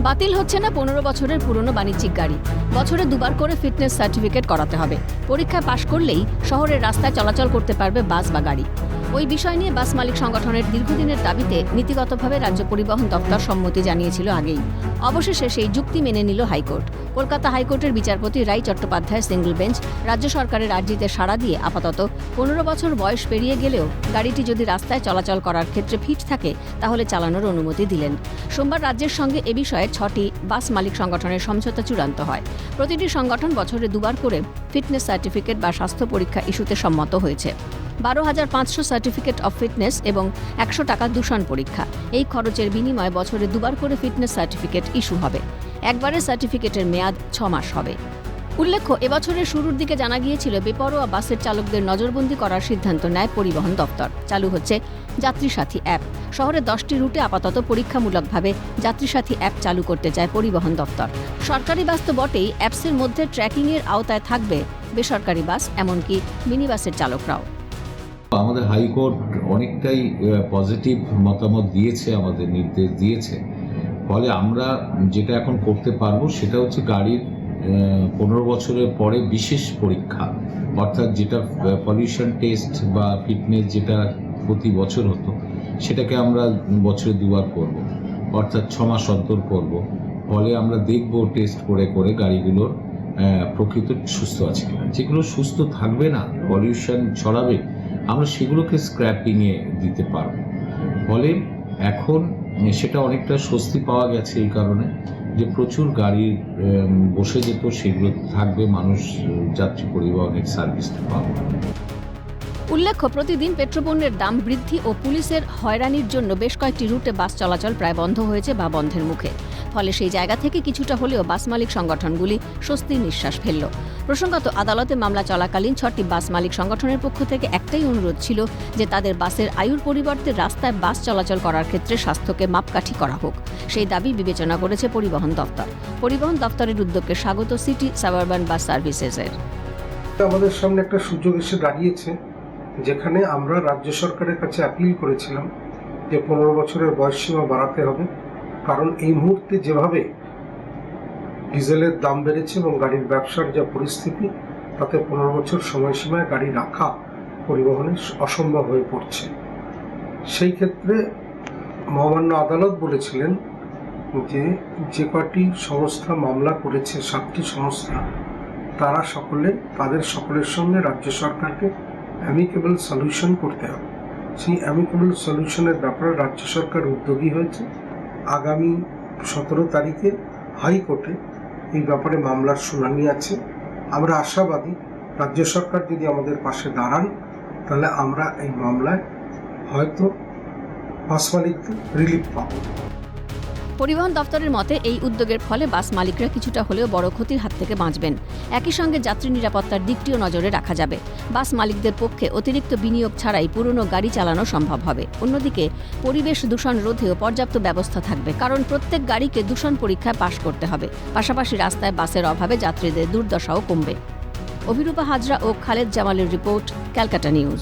বাতিল হচ্ছে না 15 বছরের পুরনো বাণিজ্যিক গাড়ি। বছরে দুবার করে ফিটনেস সার্টিফিকেট করাতে হবে। পরীক্ষায় পাশ করলেই শহরের রাস্তায় চলাচল করতে পারবে বাস বা গাড়ি। ওই বিষয় নিয়ে বাস মালিক সংগঠনের দীর্ঘদিনের দাবিতে নীতিগতভাবে রাজ্য পরিবহন দপ্তর সম্মতি জানিয়েছিল আগেই। অবশেষে সেই যুক্তি মেনে নিল হাইকোর্ট। কলকাতা হাইকোর্টের বিচারপতি রাই চট্টোপাধ্যায় সিঙ্গল বেঞ্চ রাজ্য সরকারের আর্জিতে সাড়া দিয়ে আপাতত 15 বছর বয়স পেরিয়ে গেলেও গাড়িটি যদি রাস্তায় চলাচল করার ক্ষেত্রে ফিট থাকে তাহলে চালানোর অনুমতি দিলেন। সোমবার রাজ্যের সঙ্গে এ বিষয়ে 6টি বাস মালিক সংগঠনের সমঝোতা চূড়ান্ত হয়। প্রতিটি সংগঠন বছরে দুবার করে ফিটনেস সার্টিফিকেট বা স্বাস্থ্য পরীক্ষা ইস্যুতে সম্মত হয়েছে। 12,500 সার্টিফিকেট অফ ফিটনেস এবং 100 টাকা দূষণ পরীক্ষা। এই খরচের বিনিময়ে বছরে দুবার করে ফিটনেস সার্টিফিকেট ইস্যু হবে। একবারে সার্টিফিকেটের মেয়াদ 6 মাস হবে। উল্লেখ্য, এবছরের শুরুর দিকে জানা গিয়েছিল বেপরোয়া বাসের চালকদের নজরবন্দি করার সিদ্ধান্ত নেয় পরিবহন দপ্তর। চালু হচ্ছে যাত্রী সাথী অ্যাপ। শহরে 10টি রুটে আপাতত পরীক্ষামূলকভাবে যাত্রী সাথী অ্যাপ চালু করতে চায় পরিবহন দপ্তর। সরকারি বাস তো বটেই, অ্যাপসের মধ্যে ট্র্যাকিংয়ের আওতায় থাকবে বেসরকারি বাস, এমনকি মিনি বাসের চালকরাও। আমাদের হাইকোর্ট অনেকটাই পজিটিভ মতামত দিয়েছে, আমাদের নির্দেশ দিয়েছে। ফলে আমরা যেটা এখন করতে পারবো সেটা হচ্ছে গাড়ির 15 বছরের পরে বিশেষ পরীক্ষা, অর্থাৎ যেটা পলিউশন টেস্ট বা ফিটনেস যেটা প্রতি বছর হতো সেটাকে আমরা বছরে দুবার করব, অর্থাৎ 6 মাস অন্তর করব। ফলে আমরা দেখব টেস্ট করে করে গাড়িগুলোর প্রকৃত সুস্থ আছে কিনা। যেগুলো সুস্থ থাকবে না, পলিউশন ছড়াবে, আমরা সেগুলোকে স্ক্র্যাপিংয়ে দিতে পারবো। ফলে এখন সেটা অনেকটা স্বস্তি পাওয়া গেছে এই কারণে যে প্রচুর গাড়ি বসে যেত, সেগুলো থাকবে, মানুষ যাত্রী পরিবহনের সার্ভিসটা পাবে। উল্লেখ্য, প্রতিদিন পেট্রোপণ্যের দাম বৃদ্ধি ও পুলিশের হয়রানির জন্য বেশ কয়েকটি রুটে বাস চলাচল প্রায় বন্ধ হয়েছে বা বন্ধের মুখে। ফলে সেই জায়গা থেকে কিছুটা হলেও বাস মালিক সংগঠনগুলি স্বস্তির নিঃশ্বাস ফেলল। প্রসঙ্গত, আদালতে মামলা চলাকালীন 6টি বাস মালিক সংগঠনের পক্ষ থেকে একটাই অনুরোধ ছিল যে তাদের বাসের আয়ুর পরিবর্তে রাস্তায় বাস চলাচল করার ক্ষেত্রে স্বাস্থ্যকে মাপকাঠি করা হোক। সেই দাবি বিবেচনা করেছে পরিবহন দপ্তর। পরিবহন দপ্তরের উদ্যোগকে স্বাগত সিটি সাবারবান বাস সার্ভিসেসের। আমাদের সামনে একটা সুযোগ এসে দাঁড়িয়েছে, যেখানে আমরা রাজ্য সরকারের কাছে অ্যাপিল করেছিলাম যে 15 বছরের বয়সসীমা বাড়াতে হবে। কারণ এই মুহূর্তে যেভাবে ডিজেলের দাম বেড়েছে এবং গাড়ির ব্যবসার যা পরিস্থিতি, তাতে 15 বছর সময়সীমায় গাড়ি রাখা পরিবহনে অসম্ভব হয়ে পড়ছে। সেই ক্ষেত্রে মহামান্য আদালত বলেছিলেন যে যে কটি সংস্থা মামলা করেছে, 7টি সংস্থা, তারা তাদের সকলের সঙ্গে রাজ্য সরকারকে অ্যামিকেবল সলিউশন করতে হবে। সেই অ্যামিকেবল সলিউশনের ব্যাপারে রাজ্য সরকার উদ্যোগী হয়েছে। আগামী 17 তারিখে হাইকোর্টে এই ব্যাপারে মামলার শুনানি আছে। আমরা আশাবাদী রাজ্য সরকার যদি আমাদের পাশে দাঁড়ান তাহলে আমরা এই মামলায় হয়তো বাস মালিকদের রিলিফ পাব। পরিবহন দপ্তরের মতে এই উদ্যোগের ফলে বাস মালিকরা কিছুটা হলেও বড় ক্ষতির হাত থেকে বাঁচবেন। একই সঙ্গে যাত্রী নিরাপত্তার দিকটিও নজরে রাখা যাবে। বাস মালিকদের পক্ষে অতিরিক্ত বিনিয়োগ ছাড়াই পুরনো গাড়ি চালানো সম্ভব হবে। অন্যদিকে পরিবেশ দূষণ রোধেও পর্যাপ্ত ব্যবস্থা থাকবে, কারণ প্রত্যেক গাড়িকে দূষণ পরীক্ষায় পাশ করতে হবে। পাশাপাশি রাস্তায় বাসের অভাবে যাত্রীদের দুর্দশাও কমবে। অভিরূপা হাজরা ও খালেদ জামালের রিপোর্ট, ক্যালকাটা নিউজ।